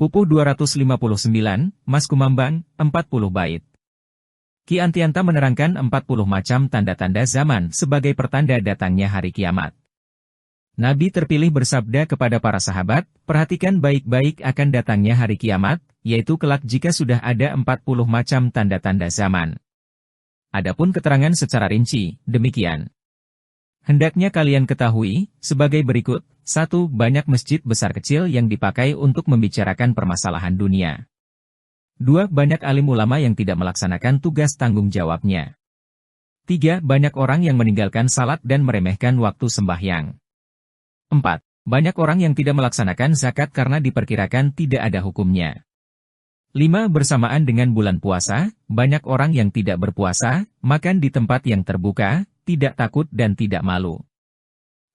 Pupuh 259, Mas Kumambang, 40 bait. Ki Antianta menerangkan 40 macam tanda-tanda zaman sebagai pertanda datangnya hari kiamat. Nabi terpilih bersabda kepada para sahabat, perhatikan baik-baik akan datangnya hari kiamat, yaitu kelak jika sudah ada 40 macam tanda-tanda zaman. Adapun keterangan secara rinci, demikian. Hendaknya kalian ketahui, sebagai berikut, 1. Banyak masjid besar kecil yang dipakai untuk membicarakan permasalahan dunia. 2. Banyak alim ulama yang tidak melaksanakan tugas tanggung jawabnya. 3. Banyak orang yang meninggalkan salat dan meremehkan waktu sembahyang. 4. Banyak orang yang tidak melaksanakan zakat karena diperkirakan tidak ada hukumnya. 5. Bersamaan dengan bulan puasa, banyak orang yang tidak berpuasa, makan di tempat yang terbuka, tidak takut dan tidak malu.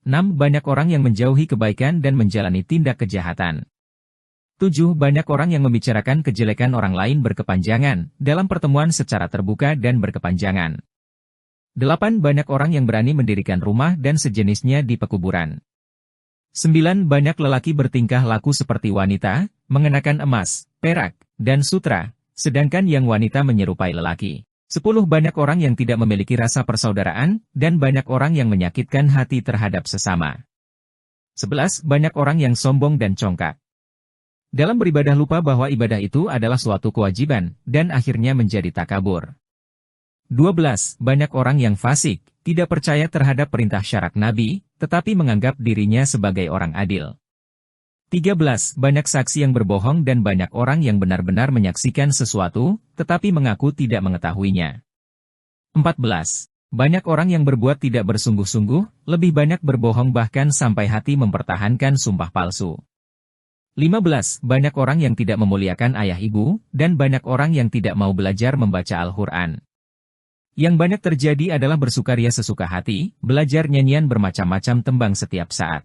6. Banyak orang yang menjauhi kebaikan dan menjalani tindak kejahatan. 7. Banyak orang yang membicarakan kejelekan orang lain berkepanjangan, dalam pertemuan secara terbuka dan berkepanjangan. 8. Banyak orang yang berani mendirikan rumah dan sejenisnya di pekuburan. 9. Banyak lelaki bertingkah laku seperti wanita, mengenakan emas, perak, dan sutra, sedangkan yang wanita menyerupai lelaki. 10. Banyak orang yang tidak memiliki rasa persaudaraan, dan banyak orang yang menyakitkan hati terhadap sesama. 11. Banyak orang yang sombong dan congkak. Dalam beribadah lupa bahwa ibadah itu adalah suatu kewajiban, dan akhirnya menjadi takabur. 12. Banyak orang yang fasik, tidak percaya terhadap perintah syarak Nabi, tetapi menganggap dirinya sebagai orang adil. 13. Banyak saksi yang berbohong dan banyak orang yang benar-benar menyaksikan sesuatu, tetapi mengaku tidak mengetahuinya. 14. Banyak orang yang berbuat tidak bersungguh-sungguh, lebih banyak berbohong bahkan sampai hati mempertahankan sumpah palsu. 15. Banyak orang yang tidak memuliakan ayah ibu, dan banyak orang yang tidak mau belajar membaca Al-Quran. Yang banyak terjadi adalah bersukaria sesuka hati, belajar nyanyian bermacam-macam tembang setiap saat.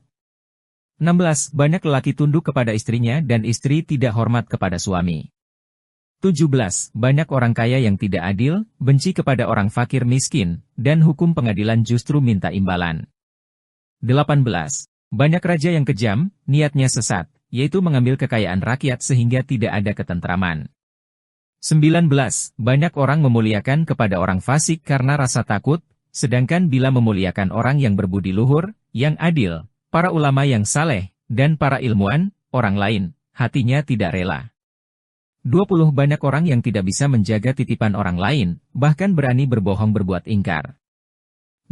16. Banyak lelaki tunduk kepada istrinya dan istri tidak hormat kepada suami. 17. Banyak orang kaya yang tidak adil, benci kepada orang fakir miskin, dan hukum pengadilan justru minta imbalan. 18. Banyak raja yang kejam, niatnya sesat, yaitu mengambil kekayaan rakyat sehingga tidak ada ketentraman. 19. Banyak orang memuliakan kepada orang fasik karena rasa takut, sedangkan bila memuliakan orang yang berbudi luhur, yang adil, para ulama yang saleh, dan para ilmuwan, orang lain, hatinya tidak rela. 20. Banyak orang yang tidak bisa menjaga titipan orang lain, bahkan berani berbohong berbuat ingkar.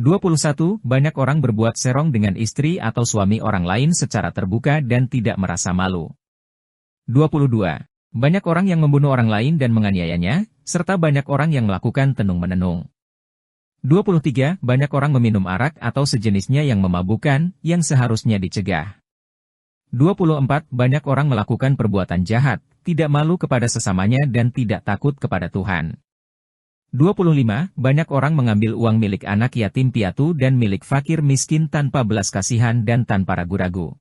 21. Banyak orang berbuat serong dengan istri atau suami orang lain secara terbuka dan tidak merasa malu. 22. Banyak orang yang membunuh orang lain dan menganiayanya, serta banyak orang yang melakukan tenung-menenung. 23. Banyak orang meminum arak atau sejenisnya yang memabukkan, yang seharusnya dicegah. 24. Banyak orang melakukan perbuatan jahat, tidak malu kepada sesamanya dan tidak takut kepada Tuhan. 25. Banyak orang mengambil uang milik anak yatim piatu dan milik fakir miskin tanpa belas kasihan dan tanpa ragu-ragu.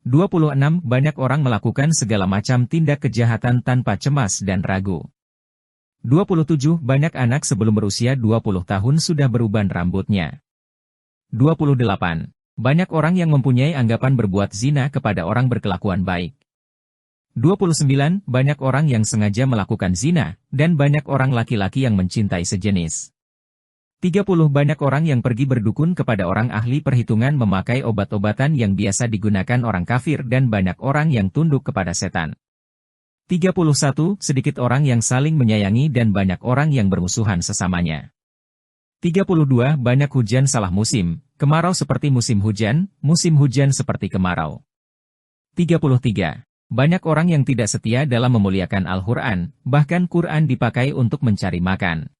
26. Banyak orang melakukan segala macam tindak kejahatan tanpa cemas dan ragu. 27. Banyak anak sebelum berusia 20 tahun sudah beruban rambutnya. 28. Banyak orang yang mempunyai anggapan berbuat zina kepada orang berkelakuan baik. 29. Banyak orang yang sengaja melakukan zina, dan banyak orang laki-laki yang mencintai sejenis. 30. Banyak orang yang pergi berdukun kepada orang ahli perhitungan memakai obat-obatan yang biasa digunakan orang kafir dan banyak orang yang tunduk kepada setan. 31. Sedikit orang yang saling menyayangi dan banyak orang yang bermusuhan sesamanya. 32. Banyak hujan salah musim, kemarau seperti musim hujan seperti kemarau. 33. Banyak orang yang tidak setia dalam memuliakan Al-Quran, bahkan Quran dipakai untuk mencari makan.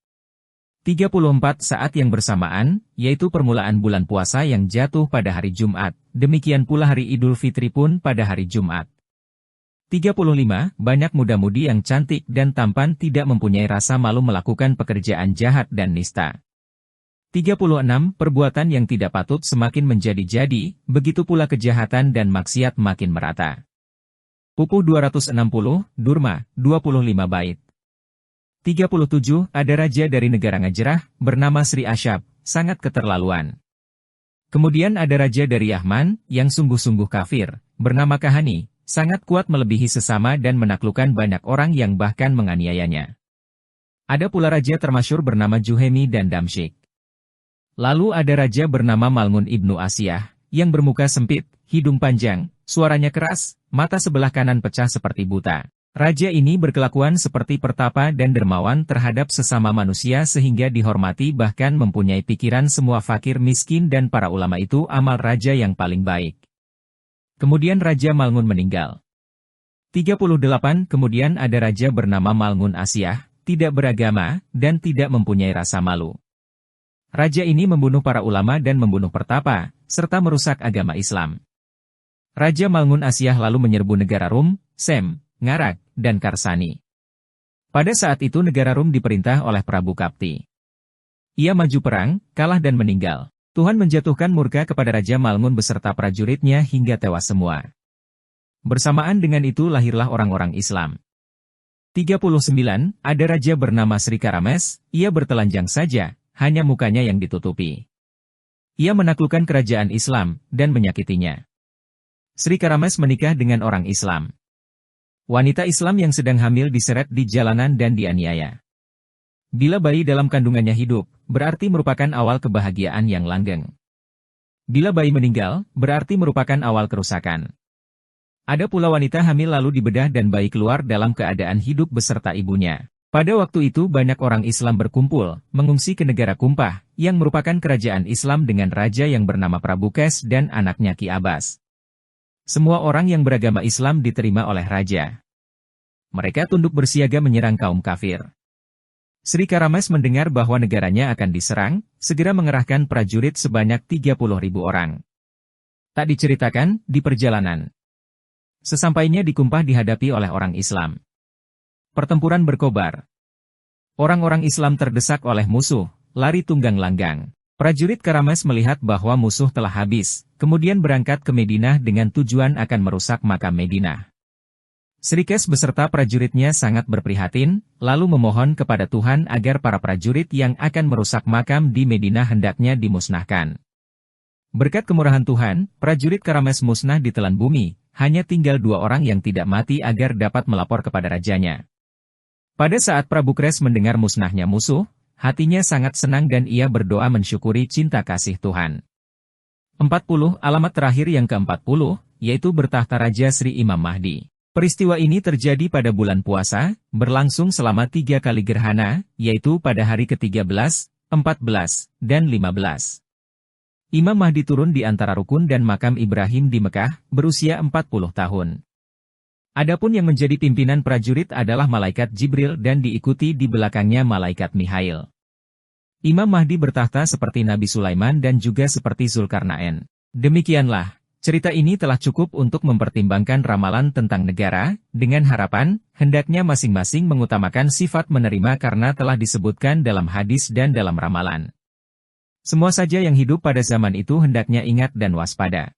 34. Saat yang bersamaan, yaitu permulaan bulan puasa yang jatuh pada hari Jumat, demikian pula hari Idul Fitri pun pada hari Jumat. 35. Banyak muda-mudi yang cantik dan tampan tidak mempunyai rasa malu melakukan pekerjaan jahat dan nista. 36. Perbuatan yang tidak patut semakin menjadi-jadi, begitu pula kejahatan dan maksiat makin merata. Pupuh 260, Durma, 25 bait. 37. Ada raja dari negara Ngajerah, bernama Sri Asyab, sangat keterlaluan. Kemudian ada raja dari Yahman, yang sungguh-sungguh kafir, bernama Kahani, sangat kuat melebihi sesama dan menaklukkan banyak orang yang bahkan menganiayanya. Ada pula raja termasyhur bernama Juhaymi dan Damsyik. Lalu ada raja bernama Malmun ibnu Asiyah, yang bermuka sempit, hidung panjang, suaranya keras, mata sebelah kanan pecah seperti buta. Raja ini berkelakuan seperti pertapa dan dermawan terhadap sesama manusia sehingga dihormati bahkan mempunyai pikiran semua fakir miskin dan para ulama itu amal raja yang paling baik. Kemudian Raja Malmun meninggal. 38 Kemudian ada raja bernama Malmun Asiyah, tidak beragama, dan tidak mempunyai rasa malu. Raja ini membunuh para ulama dan membunuh pertapa, serta merusak agama Islam. Raja Malmun Asiyah lalu menyerbu negara Rum, Sem, Ngarak, dan Karsani. Pada saat itu negara Rum diperintah oleh Prabu Kapti. Ia maju perang, kalah dan meninggal. Tuhan menjatuhkan murka kepada Raja Malmun beserta prajuritnya hingga tewas semua. Bersamaan dengan itu lahirlah orang-orang Islam. 39 Ada raja bernama Sri Karames, ia bertelanjang saja, hanya mukanya yang ditutupi. Ia menaklukkan kerajaan Islam, dan menyakitinya. Sri Karames menikah dengan orang Islam. Wanita Islam yang sedang hamil diseret di jalanan dan dianiaya. Bila bayi dalam kandungannya hidup, berarti merupakan awal kebahagiaan yang langgeng. Bila bayi meninggal, berarti merupakan awal kerusakan. Ada pula wanita hamil lalu dibedah dan bayi keluar dalam keadaan hidup beserta ibunya. Pada waktu itu banyak orang Islam berkumpul, mengungsi ke negara Kumpah, yang merupakan kerajaan Islam dengan raja yang bernama Prabu Kes dan anaknya Ki Abbas. Semua orang yang beragama Islam diterima oleh raja. Mereka tunduk bersiaga menyerang kaum kafir. Sri Karames mendengar bahwa negaranya akan diserang, segera mengerahkan prajurit sebanyak 30.000 orang. Tak diceritakan, di perjalanan. Sesampainya di Kumpah dihadapi oleh orang Islam. Pertempuran berkobar. Orang-orang Islam terdesak oleh musuh, lari tunggang langgang. Prajurit Karames melihat bahwa musuh telah habis, kemudian berangkat ke Madinah dengan tujuan akan merusak makam Madinah. Sri Kes beserta prajuritnya sangat berprihatin, lalu memohon kepada Tuhan agar para prajurit yang akan merusak makam di Madinah hendaknya dimusnahkan. Berkat kemurahan Tuhan, prajurit Karames musnah ditelan bumi, hanya tinggal 2 orang yang tidak mati agar dapat melapor kepada rajanya. Pada saat Prabu Kes mendengar musnahnya musuh, hatinya sangat senang dan ia berdoa mensyukuri cinta kasih Tuhan. 40 Alamat terakhir yang ke-40, yaitu bertahta Raja Sri Imam Mahdi. Peristiwa ini terjadi pada bulan puasa, berlangsung selama 3 kali gerhana, yaitu pada hari ke-13, 14, dan 15. Imam Mahdi turun di antara rukun dan makam Ibrahim di Mekah, berusia 40 tahun. Adapun yang menjadi pimpinan prajurit adalah Malaikat Jibril dan diikuti di belakangnya Malaikat Mikhail. Imam Mahdi bertahta seperti Nabi Sulaiman dan juga seperti Zulkarnain. Demikianlah, cerita ini telah cukup untuk mempertimbangkan ramalan tentang negara, dengan harapan, hendaknya masing-masing mengutamakan sifat menerima karena telah disebutkan dalam hadis dan dalam ramalan. Semua saja yang hidup pada zaman itu hendaknya ingat dan waspada.